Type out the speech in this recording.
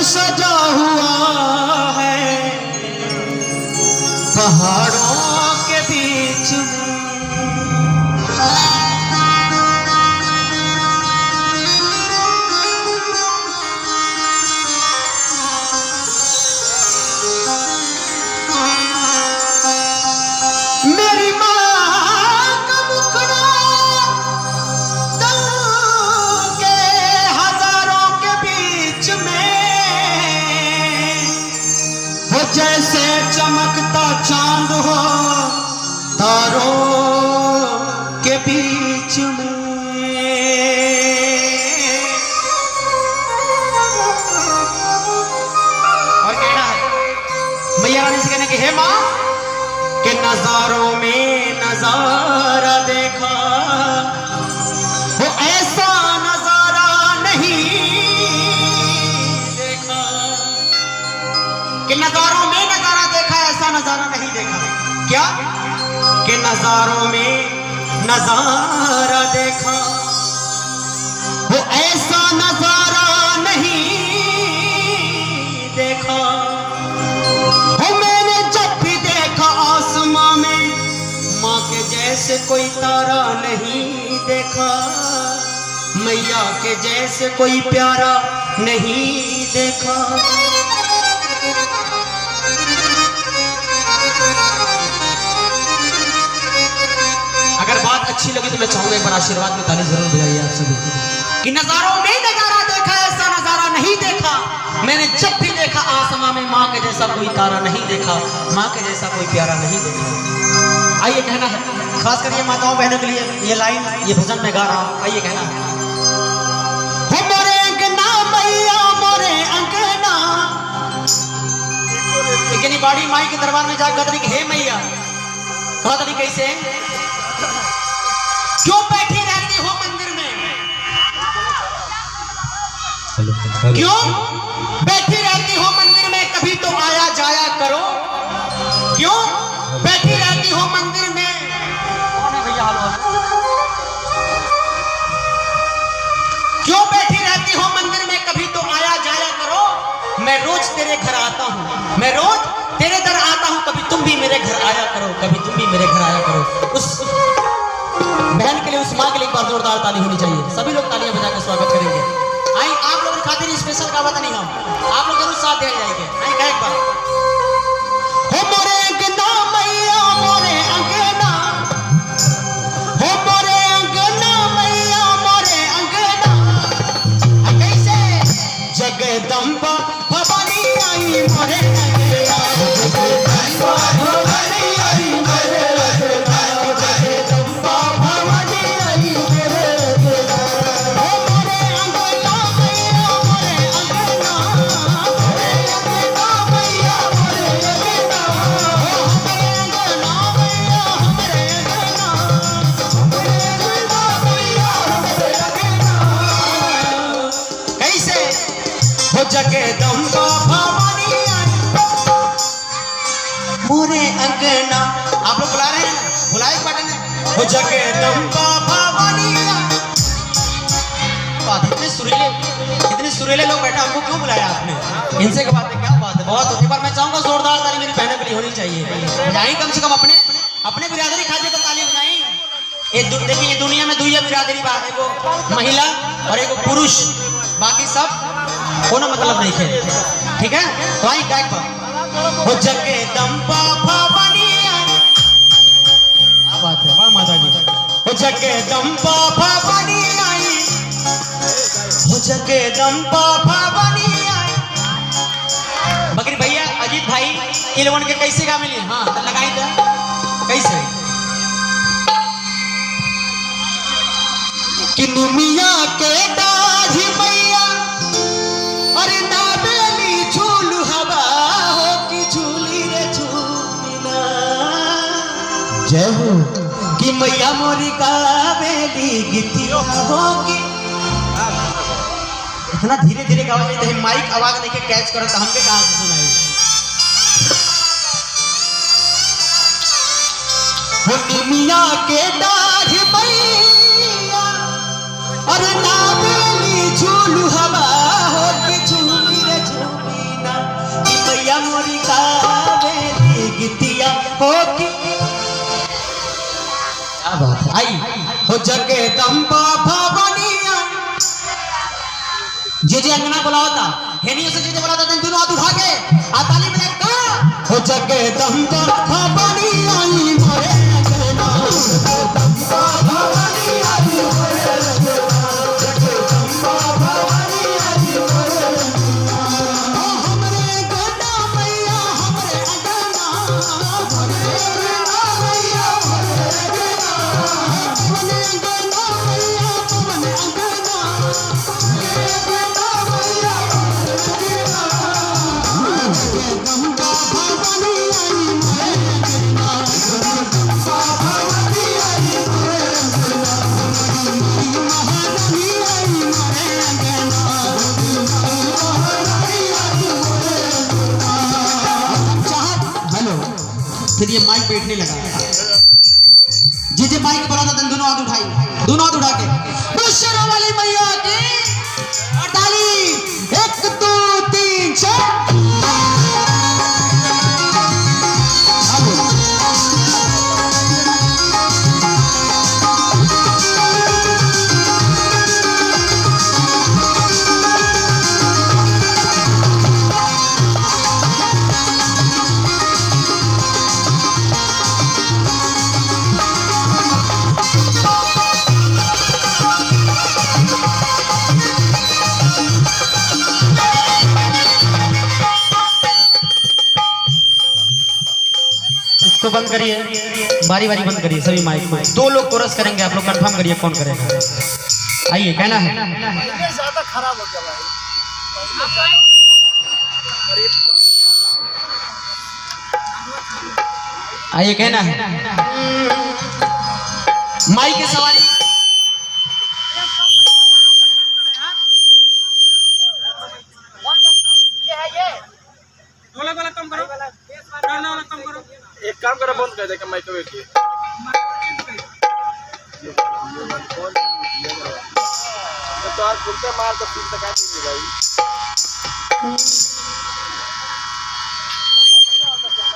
सजा हुआ है पहाड़ों के बीच में। मेरी माँ का मुखड़ा दम के हजारों के बीच में वो जैसे चमकता चांद हो तारों के बीच में। और कहना है मैया रानी से कहने की हे माँ कि नजारों में नजारा देखा वो ऐसा नजारा नहीं देखा, कि नजारों में नजारा देखा ऐसा नजारा नहीं देखा। क्या कि नजारों में नजारा देखा वो ऐसा नजारा नहीं देखा। मैंने जब भी देखा आसमां में माँ के जैसे कोई तारा नहीं देखा, मैया के जैसे कोई प्यारा नहीं देखा। अगर बात अच्छी लगी तो मैं चाहूंगा एक बार आशीर्वाद में ताली जरूर बजाइए आप सभी कि नजारों में नजारा देखा ऐसा नजारा नहीं देखा। मैंने जब भी देखा आसमां में माँ के जैसा कोई तारा नहीं देखा, माँ के जैसा कोई प्यारा नहीं देखा। आइए कहना है खास कर ये माताओं बहनों के लिए ये लाइन ये भजन में गा रहा हूँ। आइए कहना है मोरे अंगना मैया मोरे अंगना। लेकिन बाड़ी माई के दरबार में जाकर कहती हे मैया, कहती कैसे क्यों बैठी रहती हो मंदिर में, क्यों बैठी रहती हो मंदिर में, कभी तो आया जाया करो। क्यों बैठी रहती हो मंदिर में, क्यों बैठी रहती हो मंदिर में, कभी तो आया जाया करो। मैं रोज तेरे घर आता हूँ, मैं रोज तेरे दर आता हूँ, कभी तुम भी मेरे घर आया करो, कभी तुम भी मेरे घर आया करो। उस बहन के लिए उस माँ के लिए एक बार जोरदार ताली होनी चाहिए। सभी लोग तालियां बजाकर स्वागत करेंगे। आई आप लोग खातिर स्पेशल का बात नहीं, हम आप लोग जरूर साथ दे जाएंगे। आई कह एक बार हो मोरे अंगना मैया मोरे अंगना, हो मोरे अंगना मैया मोरे अंगना। कैसे जगदम्बा भवानी आई मोरे अंगना, जगदम्बा भवानी आई मोरे अंगना, जगदम्बा भवानी आई मोरे अंगना। हो मोरे अंगना मैया मोरे अंगना, मोरे अंगना मैया मोरे अंगना। हो हमरे अंगना मैया हमरे अंगना, हमरे अंगना मैया हमरे अंगना। कैसे हो जगदम्बा भवानी आई मोरे अंगना। आप लोग बुला रहे हैं ना, बुलाए बटन है हो जगदम्बा भवानी। इतने सुरीले लोग बैठे, हमको क्यों बुलाया आपने? इनसे क्या बात है, क्या बात है, बहुत होती। पर मैं चाहूंगा जोरदार ताली मेरी बहनों के लिए होनी चाहिए। बजाई कम से कम अपने बिरादरी खाते तो ताली बजाई। देखिए ये दुनिया में दुनिया बिरादरी बात है, वो महिला और एक पुरुष, बाकी सब कोनो मतलब नहीं है। ठीक है तो आई गायक पर हो जगदम्बा भवानी आई। क्या बात है, वाह माता जी। हो जगदम्बा भवानी आई, हो जगदम्बा भवानी आई। बकरी भैया अजीत भाई इन लोगों के कैसे गा मिली? हाँ लगाई तो कैसे कि निमिया के दाढ़ी मैया अरे नाबेली झूल हवा हो कि झूली रे झूलना। जय हो कि मैया मोरी का बेली गीतियो होगी। इतना धीरे धीरे गाओ चाहिए, माइक आवाज नहीं के कैच करो तो हमके कहां से सुनाई। वो निमिया के दाढ़ी मैया अरे नाबेली झूल हवा हो कि झूली रे झूल। जगदम्बा भवानिया। जे अंगना बुलावा था हेनियो से जे बुलाता था दोनों हाथ उठा के आ ताली बजा का हो जगदम्बा भवानिया मोरे अंगना जगदम्बा भवानिया मोरे अंगना जगदम्बा भवानिया मोरे अंगना हमरे गना मैया हमरे अंगना हमरे गना मैया हमरे अंगना हमरे अंगना मैया हमरे अंगना फिर ये माइक बैठने लगा। जे माइक बोला था दोनों हाथ उठाई, दोनों हाथ उठा के शेरों वाली मैया की और ताली 1 2 3 4। इसको बंद करिए, बारी बारी बंद करिए सभी माइक को। 2 लोग कोरस करेंगे, आप लोग कंफर्म करिए कौन करेगा। आइए कहना है ज्यादा खराब हो गया भाई। आइए कहना है माइक की सवारी वाला कम करो, गाना वाला कम करो। एक काम करो, बंद कर दे के माइक को की। तो आज बोलते मार तो फिर तक नहीं भाई।